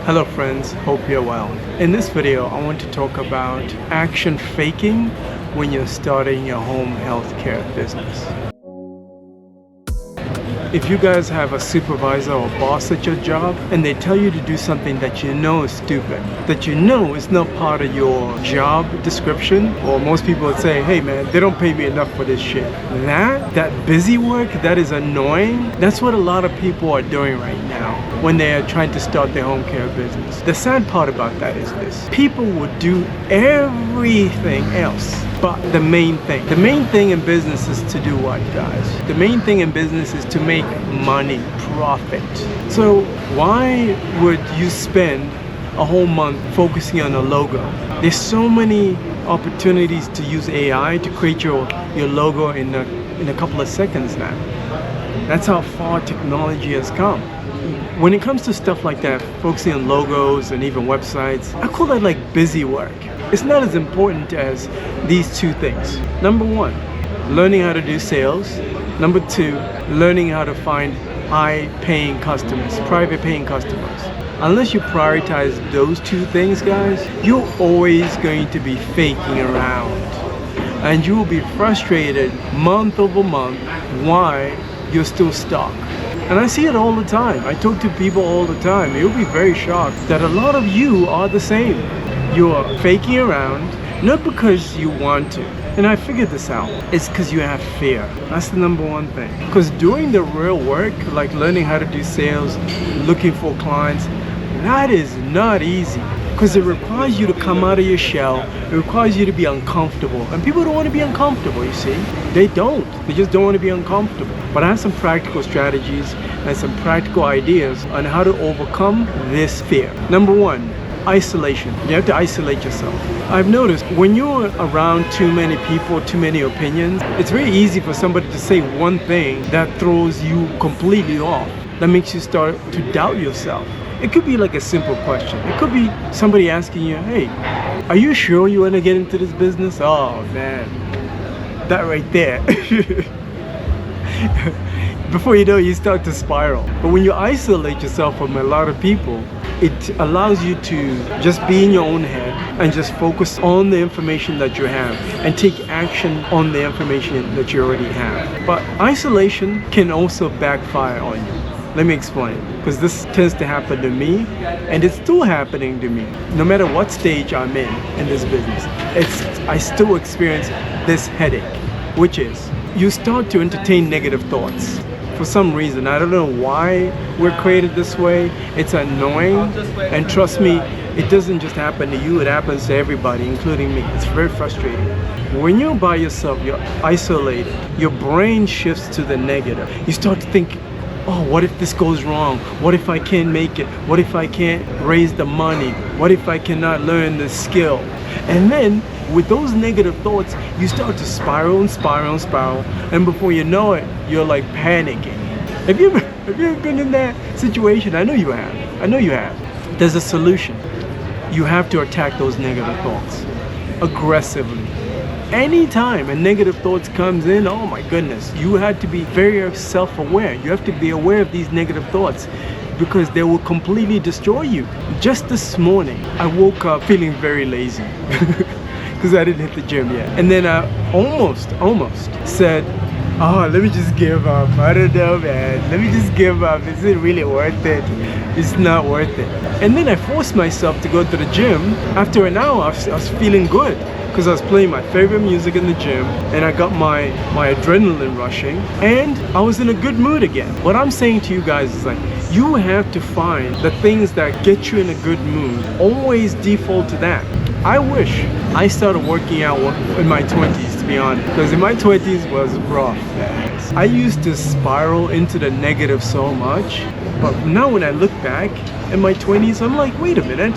Hello friends, hope you're well. In this video, I want to talk about action faking when you're starting your home healthcare business. If you guys have a supervisor or boss at your job and they tell you to do something that you know is stupid, that you know is not part of your job description, or most people would say, hey man, they don't pay me enough for this shit. That busy work, that is annoying. That's what a lot of people are doing right now when they are trying to start their home care business. The sad part about that is this: people would do everything else but the main thing. The main thing in business is to do what, guys? The main thing in business is to make money, profit. So why would you spend a whole month focusing on a logo? There's so many opportunities to use AI to create your logo in a couple of seconds now. That's how far technology has come. When it comes to stuff like that, focusing on logos and even websites, I call that like busy work. It's not as important as these two things. Number one, learning how to do sales. Number two, learning how to find high-paying customers, private-paying customers. Unless you prioritize those two things, guys, you're always going to be faking around. And you will be frustrated month over month why you're still stuck. And I see it all the time. I talk to people all the time. You'll be very shocked that a lot of you are the same. You're faking around, not because you want to. And I figured this out. It's because you have fear. That's the number one thing. Because doing the real work, like learning how to do sales, looking for clients, that is not easy. Because it requires you to come out of your shell. It requires you to be uncomfortable. And people don't want to be uncomfortable, you see. They don't. They just don't want to be uncomfortable. But I have some practical strategies and some practical ideas on how to overcome this fear. Number one, isolation. You have to isolate yourself. I've noticed when you're around too many people, too many opinions, it's very easy for somebody to say one thing that throws you completely off. That makes you start to doubt yourself. It could be like a simple question. It could be somebody asking you, hey, are you sure you want to get into this business? Oh man, that right there. Before you know, you start to spiral. But when you isolate yourself from a lot of people, it allows you to just be in your own head and just focus on the information that you have and take action on the information that you already have. But isolation can also backfire on you. Let me explain, because this tends to happen to me, and it's still happening to me. No matter what stage I'm in this business, I still experience this headache, which is you start to entertain negative thoughts. For some reason, I don't know why we're created this way. It's annoying, and trust me, it doesn't just happen to you, it happens to everybody, including me. It's very frustrating. When you're by yourself, you're isolated, your brain shifts to the negative. You start to think, oh, what if this goes wrong? What if I can't make it? What if I can't raise the money? What if I cannot learn the skill? And then with those negative thoughts, you start to spiral and spiral and spiral, and before you know it, you're like panicking. Have you ever been in that situation? I know you have. I know you have. There's a solution. You have to attack those negative thoughts aggressively. Anytime a negative thoughts comes in, oh my goodness, you have to be very self-aware. You have to be aware of these negative thoughts because they will completely destroy you. Just this morning, I woke up feeling very lazy because I didn't hit the gym yet. And then I almost said, oh, let me just give up. I don't know, man. Let me just give up. Is it really worth it? It's not worth it. And then I forced myself to go to the gym. After an hour, I was feeling good, because I was playing my favorite music in the gym and I got my adrenaline rushing and I was in a good mood again. What I'm saying to you guys is like, you have to find the things that get you in a good mood. Always default to that. I wish I started working out in my 20s, to be honest, because in my 20s was rough. I used to spiral into the negative so much, but now when I look back in my 20s, I'm like, wait a minute.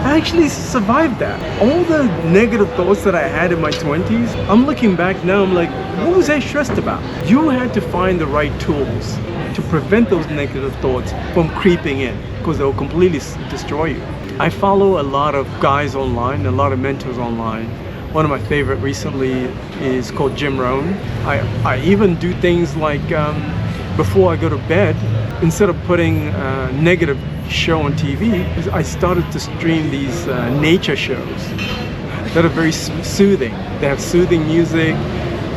I actually survived that. All the negative thoughts that I had in my 20s, I'm looking back now, I'm like, what was I stressed about? You had to find the right tools to prevent those negative thoughts from creeping in, because they'll completely destroy you. I follow a lot of guys online, a lot of mentors online. One of my favorite recently is called Jim Rohn. I even do things like before I go to bed, instead of putting negative show on TV, I started to stream these nature shows that are very soothing. They have soothing music,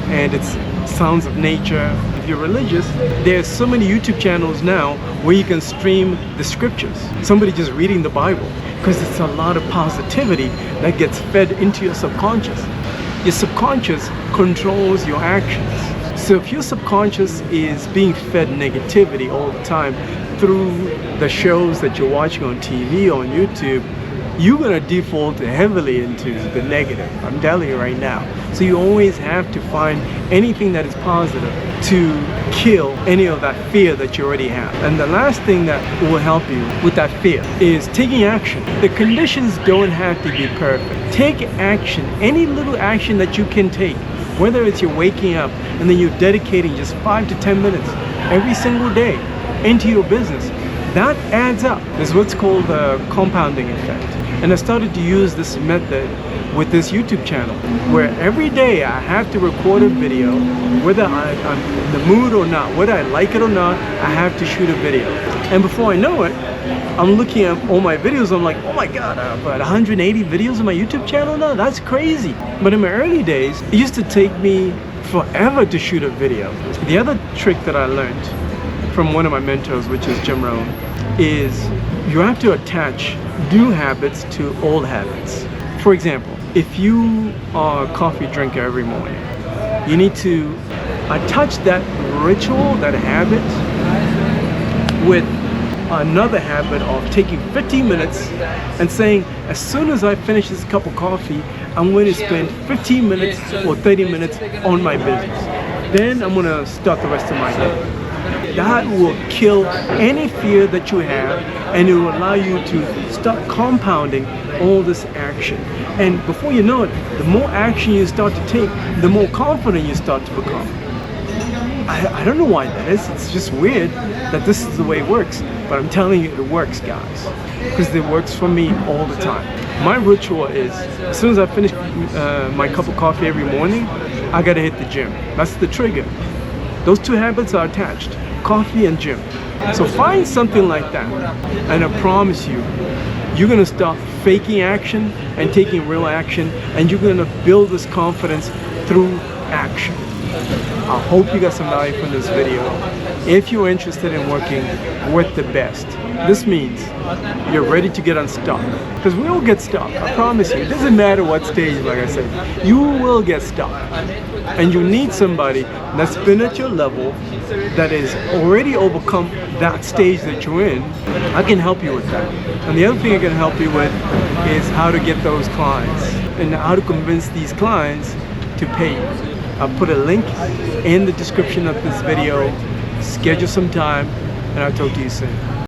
and it's sounds of nature. If you're religious, there's so many YouTube channels now where you can stream the scriptures. Somebody just reading the Bible, because it's a lot of positivity that gets fed into your subconscious. Your subconscious controls your actions. So if your subconscious is being fed negativity all the time through the shows that you're watching on TV or on YouTube, you're going to default heavily into the negative. I'm telling you right now. So you always have to find anything that is positive to kill any of that fear that you already have. And the last thing that will help you with that fear is taking action. The conditions don't have to be perfect. Take action, any little action that you can take, whether it's you're waking up and then you're dedicating just 5 to 10 minutes every single day into your business. That adds up. It's what's called the compounding effect. And I started to use this method with this YouTube channel, where every day I have to record a video, whether I'm in the mood or not, whether I like it or not, I have to shoot a video. And before I know it, I'm looking at all my videos, I'm like, oh my God, I've got 180 videos on my YouTube channel now? That's crazy. But in my early days, it used to take me forever to shoot a video. The other trick that I learned from one of my mentors, which is Jim Rohn, is you have to attach new habits to old habits. For example, if you are a coffee drinker every morning, you need to attach that ritual, that habit, with another habit of taking 15 minutes and saying, as soon as I finish this cup of coffee, I'm going to spend 15 minutes or 30 minutes on my business. Then I'm going to start the rest of my day. That will kill any fear that you have, and it will allow you to start compounding all this action. And before you know it, the more action you start to take, the more confident you start to become. I don't know why that is. It's just weird that this is the way it works. But I'm telling you, it works, guys. Because it works for me all the time. My ritual is, as soon as I finish my cup of coffee every morning, I gotta hit the gym. That's the trigger. Those two habits are attached, coffee and gym. So find something like that, and I promise you, you're gonna start faking action and taking real action, and you're gonna build this confidence through action. I hope you got some value from this video. If you're interested in working with the best, this means you're ready to get unstuck. Because we all get stuck, I promise you. It doesn't matter what stage, like I said, you will get stuck. And you need somebody that's been at your level, that is already overcome that stage that you're in. I can help you with that. And the other thing I can help you with is how to get those clients and how to convince these clients to pay you. I'll put a link in the description of this video. Schedule some time, and I'll talk to you soon.